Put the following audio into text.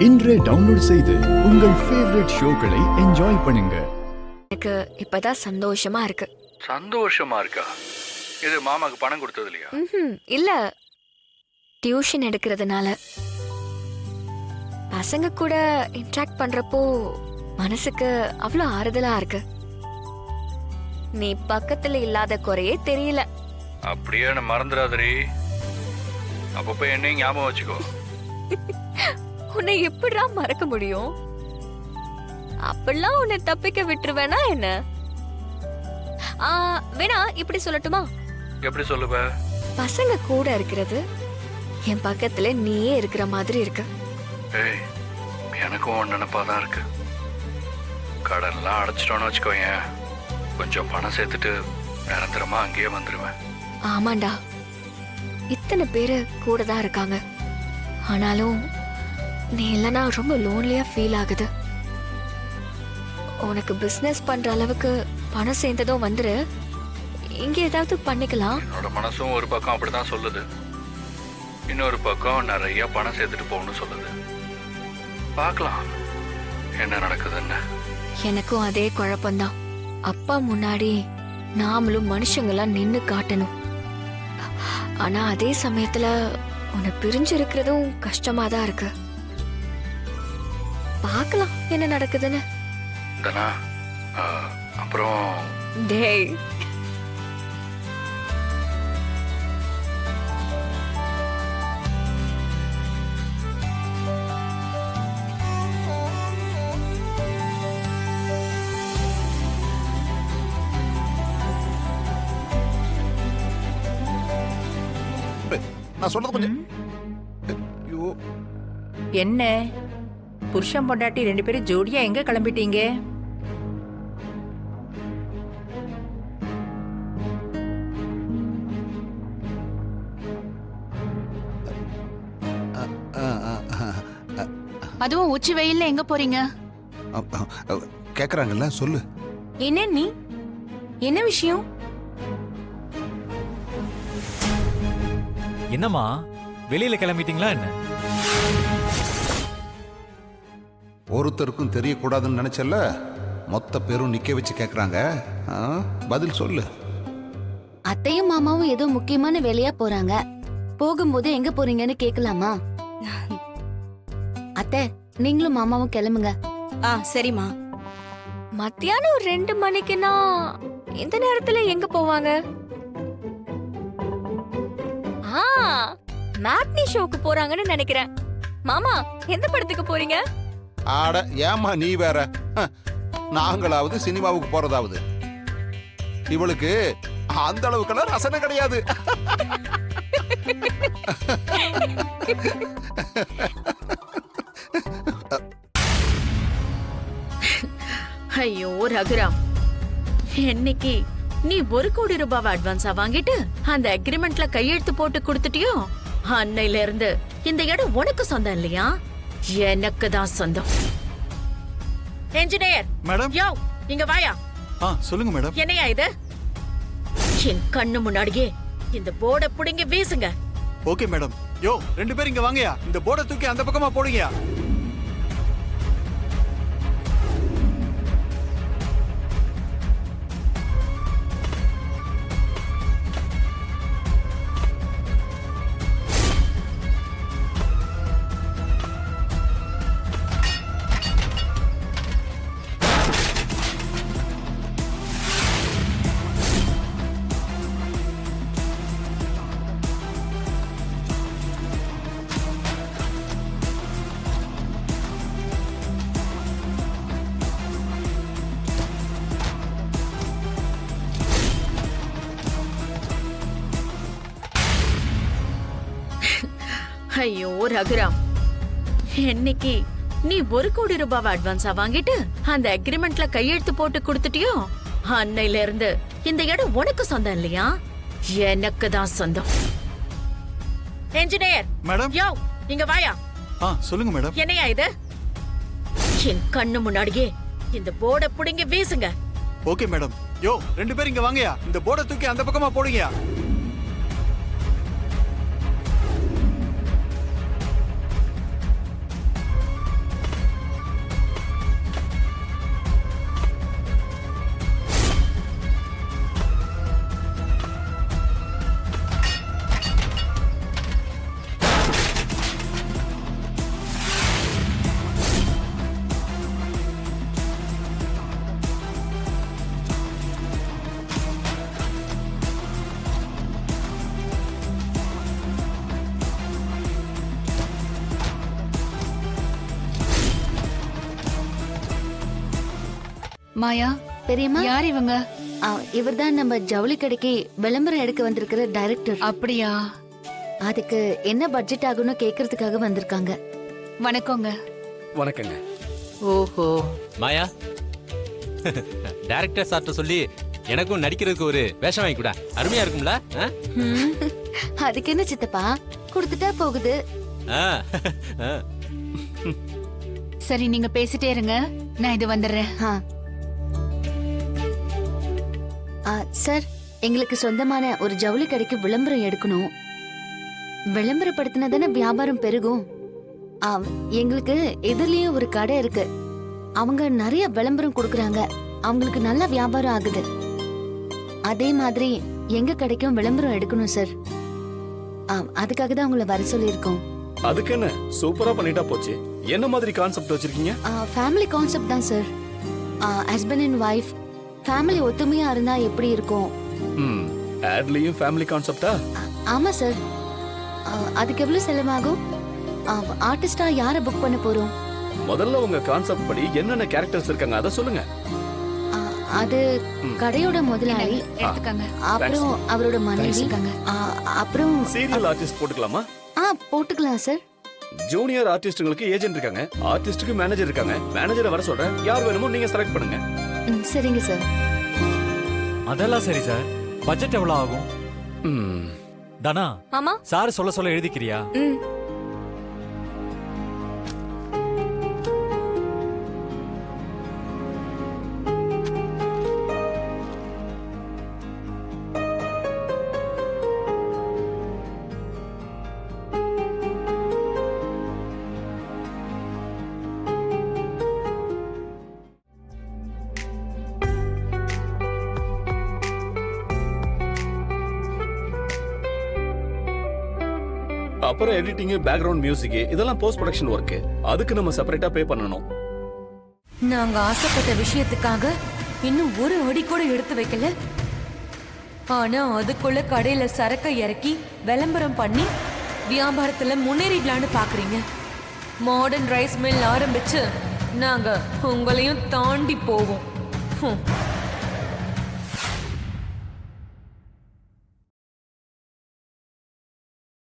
இன்றே டவுன்லோட் செய்து உங்கள் ஃபேவரட் ஷோக்களை என்ஜாய் பண்ணுங்க. எனக்கு இப்பதான் சந்தோஷமா இருக்கு. சந்தோஷமா இருக்கா? இது மாமாக்கு பணம் கொடுத்தது இல்லையா? இல்ல, டியூஷன் எடுக்கிறதுனால பசங்க கூட இன்ட்ராக்ட் பண்றப்போ மனசுக்கு அவ்வளோ ஆறுதலா இருக்கு. நீ பக்கத்துல இல்லாத குறையே தெரியல. அப்படியே என்ன மறந்துடாதரி. அப்பப்போ என்னையும் ஞாபகம் வச்சுக்கோ. உன்னை எப்படிடா மறக்க முடியும்? அப்படிலாம் உன்னை தப்பிக்க விட்டுருவேனா என்ன? வேணா இப்படி சொல்லட்டுமா? எப்படி சொல்லுவ? பசங்க கூட இருக்கிறது என் பக்கத்துல நீயே இருக்கிற மாதிரி இருக்கு. ஏய், எனக்கும் நினைப்பாதான் இருக்கு. கடன்லாம் அடைச்சிட்டோன்னு வச்சுக்கோயேன், கொஞ்சம் பணம் சேர்த்துட்டு நிரந்தரமா அங்கேயே வந்துருவேன். ஆமாண்டா, இத்தனை பேரு கூட தான் இருக்காங்க. ஆனாலும் நீ இல்லைன்னா ரொம்ப லோன்லியா ஃபீல் ஆகுது. உனக்கு பிசினஸ் பண்ற அளவுக்கு பணம் சேர்ந்ததும் வந்துரு, இங்க ஏதாவது பண்ணிக்கலாம். என்னோட மனசும் ஒரு பக்கம் அப்படிதான் சொல்லுது, இன்னொரு பக்கம் நிறைய பணம் சேர்த்துட்டு போகணும்னு சொல்லுது. பார்க்கலாம் என்ன நடக்குதுன்னு. எனக்கும் அதே குழப்பம்தான். அப்பா முன்னாடி நாமளும் மனுஷங்களா நின்னு காட்டணும். ஆனா அதே சமயத்துல உன்னை பிரிஞ்சு இருக்கிறதும் கஷ்டமா தான் இருக்கு. பார்க்கலாம் என்ன நடக்குதுன்னு. தனா, அப்புறம் டேய், நான் சொல்றது கொஞ்சம். ஐயோ, என்ன புருஷன் பொண்டாட்டி ரெண்டு பேரும் ஜோடியா எங்க கிளம்பிட்டீங்க? அதுவும் உச்சி வெயில்ல எங்க போறீங்க? கேக்குறாங்கல்ல, சொல்லு. என்ன நீ, என்ன விஷயம்? என்னம்மா, வெளியில கிளம்பிட்டீங்களா என்ன? ஒருத்தருக்கும் தெரியக்கூடாதுன்னு நினைச்சல, மொத்த பேரும் நிக்க வச்சு கேக்குறாங்க. பதில் சொல்லு. அத்தையும் மாமாவும் ஏதோ முக்கியமான வேலையா போறாங்க. போகும்போது எங்க போறீங்கன்னு கேக்கலாமா? அத்தை, நீங்களும் மாமாவும் கிளம்புங்க. சரிம்மா. மத்தியானம் 2 மணிக்குன்னா இந்த நேரத்துல எங்க போவாங்க? மேட்னி ஷோக்கு போறாங்கன்னு நினைக்கிறேன். மாமா, எந்த படத்துக்கு போறீங்க? ஆட ஏமா நீ வேற. நாங்களாவது சினிமாவுக்கு போறதாவது, இவளுக்கு அந்த அளவுக்கெல்லாம் ரசனை கிடையாது. ஐயோ ரகுராம், என்னைக்கு நீ 1 கோடி ரூபாய் அட்வான்ஸா வாங்கிட்டு அந்த அக்ரிமெண்ட்ல கையெழுத்து போட்டு கொடுத்துட்டியோ, அன்னையில இருந்து இந்த இடம் உனக்கு சொந்தம் இல்லையா, எனக்கு தான் சொந்தம். என்ஜினியர் மேடம், யோ இங்க வாயா. சொல்லுங்க மேடம். என்னையா இது? என் கண்ணு முன்னாடியே இந்த போர்டை புடிங்கி வீசுங்க. Okay madam. யோ, 2 பேரும் இங்க வாங்கயா, இந்த போர்டை தூக்கி அந்த பக்கமா போடுங்கயா. ஐயோ ரகுராம், என்னைக்கு நீ 1 கோடி ரூபாய் அட்வான்ஸா வாங்கிட்டு அந்த அக்ரிமெண்ட்ல கையெழுத்து போட்டு கொடுத்துட்டியோ, அன்னையில இருந்து இந்த இடம் உனக்கு சொந்தம் இல்லையா, எனக்கு தான் சொந்தம். என்ஜினியர் மேடம், யோ இங்க வாயா. சொல்லுங்க மேடம். என்னையா இது? என் கண்ணு முன்னாடியே இந்த போர்டை புடிங்கி வீசுங்க. Okay madam. யோ, 2 பேரும் இங்க வாங்கயா, இந்த போர்டை தூக்கி அந்த பக்கமா போடுங்கயா. மாயா, பெரியம்மா யார் இவங்க? இவர்தான் நம்ம ஜவுளி கடைக்கு விளம்பரம் எடுக்க வந்திருக்கிற டைரக்டர். அப்படியா? அதுக்கு என்ன பட்ஜெட் ஆகும்னு கேக்குறதுக்காக வந்திருக்காங்க. வணக்கங்க. வணக்கங்க. ஓஹோ, மாயா, டைரக்டர் சார்ட்ட சொல்லி எனக்கும் நடிக்கிறதுக்கு ஒரு வேஷம் வாங்கி கூட. அருமையா இருக்கும்ல? அதுக்கு என்ன சித்தப்பா, கொடுத்துட்டா போகுது. சரி, நீங்க பேசிட்டே இருங்க, நான் இது வந்துடுறேன். சார், எங்களுக்கு சொந்தமான ஒரு ஜவுளி கடைக்கு விளம்பரம் எடுக்கணும். விளம்பரப்படுத்தினா தானே வியாபாரம் பெருகும். எங்களுக்கு எதிரிலேயே ஒரு கடை இருக்கு. அவங்க நிறைய விளம்பரம் கொடுக்கறாங்க. அவங்களுக்கு நல்ல வியாபாரம் ஆகுது. அதே மாதிரி எங்க கடைக்கும் விளம்பரம் எடுக்கணும் சார். அதுக்காக தான் உங்களை வர சொல்லியிருக்கோம். அதுக்கு என்ன, சூப்பரா பண்ணிட்டா போச்சு. என்ன மாதிரி கான்செப்ட் வச்சிருக்கீங்க? ஃபேமிலி கான்செப்ட் தான் sir. Husband and wife family ஒத்துமையா இருந்தா எப்படி இருக்கும்? ஆட்லயும் ஃபேமிலி கான்செப்டா? ஆமா சார். அதுக்கு எவ்வளவு செலவாகும்? ஆர்டிஸ்டா யார புக் பண்ண போறோம்? முதல்ல உங்க கான்செப்ட் படி என்னென்ன கேரக்டர்ஸ் இருக்காங்க அத சொல்லுங்க. அது கடையோட முதலாளி, எடுத்துக்கங்க. அப்புறம் அவரோட மனைவி, அப்புறம் சீரியல் ஆர்டிஸ்ட் போட்டுக்கலாமா? போட்டுக்கலாம் சார். ஜூனியர் ஆர்டிஸ்டுங்களுக்கு ஏஜென்ட் இருக்காங்க, ஆர்டிஸ்டுக்கு மேனேஜர் இருக்காங்க. மேனேஜரை வர சொல்றேன், யார் வேணுமோ நீங்க செலக்ட் பண்ணுங்க. சரிங்க சார். அதெல்லாம் சரி சார். பட்ஜெட் எவ்வளவு ஆகும்? தானா, மாமா. சார் சொல்ல சொல்ல எழுதிக்கிறியா? அப்புறம் எடிட்டிங், பேக்ரவுண்ட் மியூசிக், இதெல்லாம் போஸ்ட் ப்ரொடக்ஷன் ஒர்க். அதுக்கு நம்ம செப்பரேட்டா பே பண்ணணும். நாங்க ஆசைப்பட்ட விஷயத்துக்காக இன்னும் ஒரு அடி கூட எடுத்து வைக்கல. ஆனா அதுக்குள்ள கடையில சரக்கை இறக்கி விளம்பரம் பண்ணி வியாபாரத்துல முன்னேறிடலான்னு பாக்குறீங்க. மாடர்ன் ரைஸ் மில் ஆரம்பிச்சு நாங்க உங்களையும் தாண்டி போவோம்.